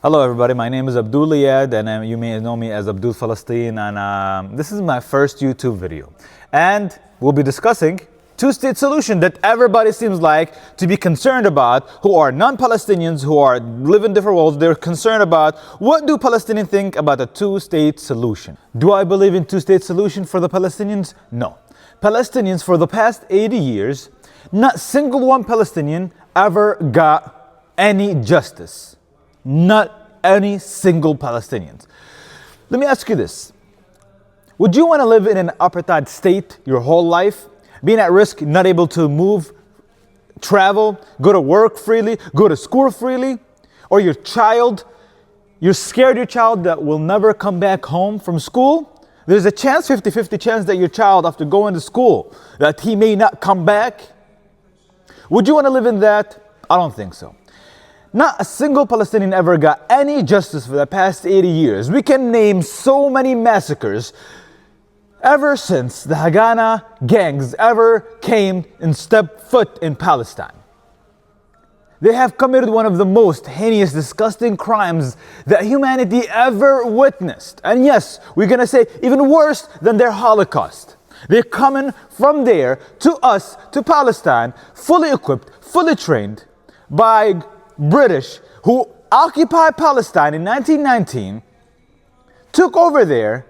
Hello everybody, my name is Abdul Iyad and you may know me as Abdul Palestine, and this is my first YouTube video. And we'll be discussing two-state solution that everybody seems like to be concerned about, who are non-Palestinians, who live in different worlds. They're concerned about what do Palestinians think about a two-state solution. Do I believe in two-state solution for the Palestinians? No. Palestinians for the past 80 years, not single one Palestinian ever got any justice. Not any single Palestinians. Let me ask you this. Would you want to live in an apartheid state your whole life? Being at risk, not able to move, travel, go to work freely, go to school freely? Or you're scared your child that will never come back home from school? There's a chance, 50-50 chance that your child, after going to school, that he may not come back. Would you want to live in that? I don't think so. Not a single Palestinian ever got any justice for the past 80 years. We can name so many massacres ever since the Haganah gangs ever came and stepped foot in Palestine. They have committed one of the most heinous, disgusting crimes that humanity ever witnessed. And yes, we're going to say even worse than their Holocaust. They're coming from there to us, to Palestine, fully equipped, fully trained by British, who occupied Palestine in 1919, took over there,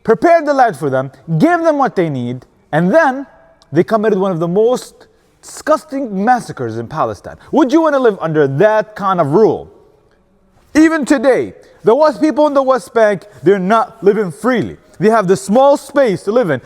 prepared the land for them, gave them what they need, and then they committed one of the most disgusting massacres in Palestine. Would you want to live under that kind of rule? Even today, the West people in the West Bank, they're not living freely. They have the small space to live in,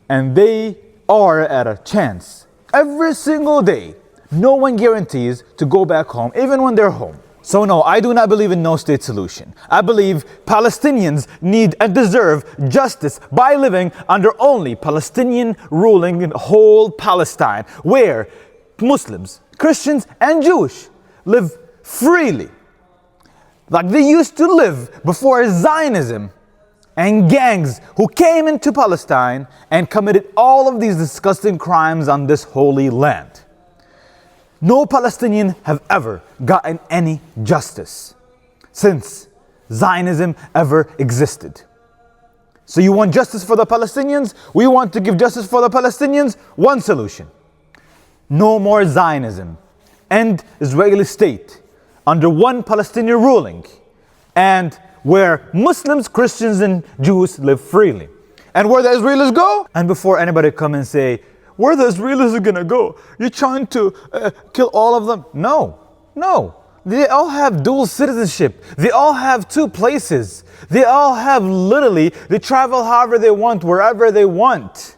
and they are at a chance. Every single day, no one guarantees to go back home, even when they're home. So no, I do not believe in no state solution. I believe Palestinians need and deserve justice by living under only Palestinian ruling in whole Palestine, where Muslims, Christians, and Jewish live freely, like they used to live before Zionism and gangs who came into Palestine and committed all of these disgusting crimes on this holy land. No Palestinian have ever gotten any justice since Zionism ever existed. So you want justice for the Palestinians? We want to give justice for the Palestinians. One solution. No more Zionism. End Israeli state under one Palestinian ruling, and where Muslims, Christians, and Jews live freely. And where the Israelis go? And before anybody come and say, where the Israelis are gonna go? You're trying to kill all of them? No. They all have dual citizenship. They all have two places. They all have they travel however they want, wherever they want.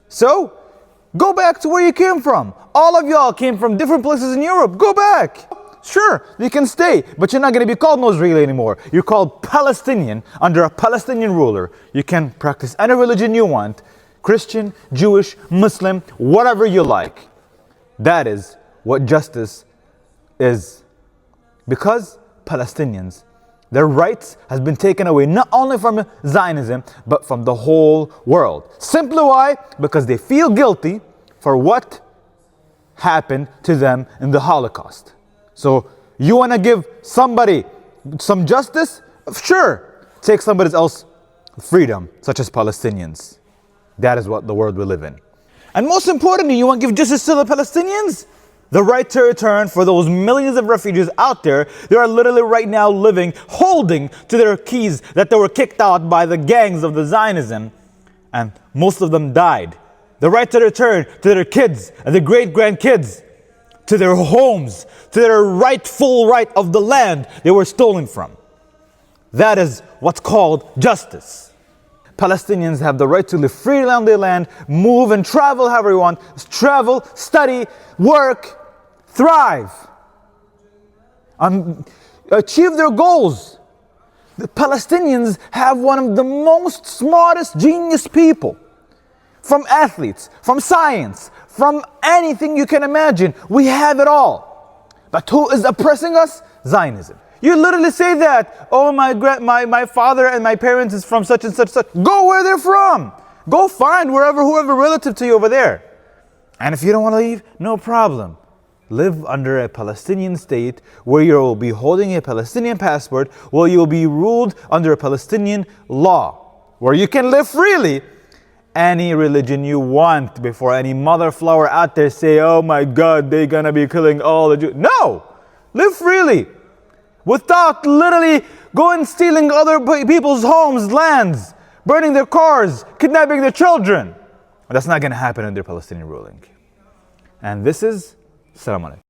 So, go back to where you came from. All of y'all came from different places in Europe. Go back. Sure, you can stay, but you're not going to be called no Israeli anymore. You're called Palestinian under a Palestinian ruler. You can practice any religion you want. Christian, Jewish, Muslim, whatever you like. That is what justice is. Because Palestinians, their rights has been taken away not only from Zionism, but from the whole world. Simply why? Because they feel guilty for what happened to them in the Holocaust. So you want to give somebody some justice? Sure. Take somebody else freedom, such as Palestinians. That is what the world we live in. And most importantly, you want to give justice to the Palestinians? The right to return for those millions of refugees out there. They are literally right now holding to their keys that they were kicked out by the gangs of the Zionism. And most of them died. The right to return to their kids and their great-grandkids, to their homes, to their rightful right of the land they were stolen from. That is what's called justice. Palestinians have the right to live freely on their land, move and travel however you want, travel, study, work, thrive, achieve their goals. The Palestinians have one of the most smartest, genius people. From athletes, from science, from anything you can imagine. We have it all. But who is oppressing us? Zionism. You literally say that, oh, my father and my parents is from such and such. Go where they're from. Go find whoever relative to you over there. And if you don't want to leave, no problem. live under a Palestinian state where you will be holding a Palestinian passport, where you will be ruled under a Palestinian law, where you can live freely any religion you want before any mother flower out there say, oh my God, they're gonna be killing all the Jews. No! Live freely without literally going stealing other people's homes, lands, burning their cars, kidnapping their children. That's not gonna happen under Palestinian ruling. And this is Assalamu alaikum.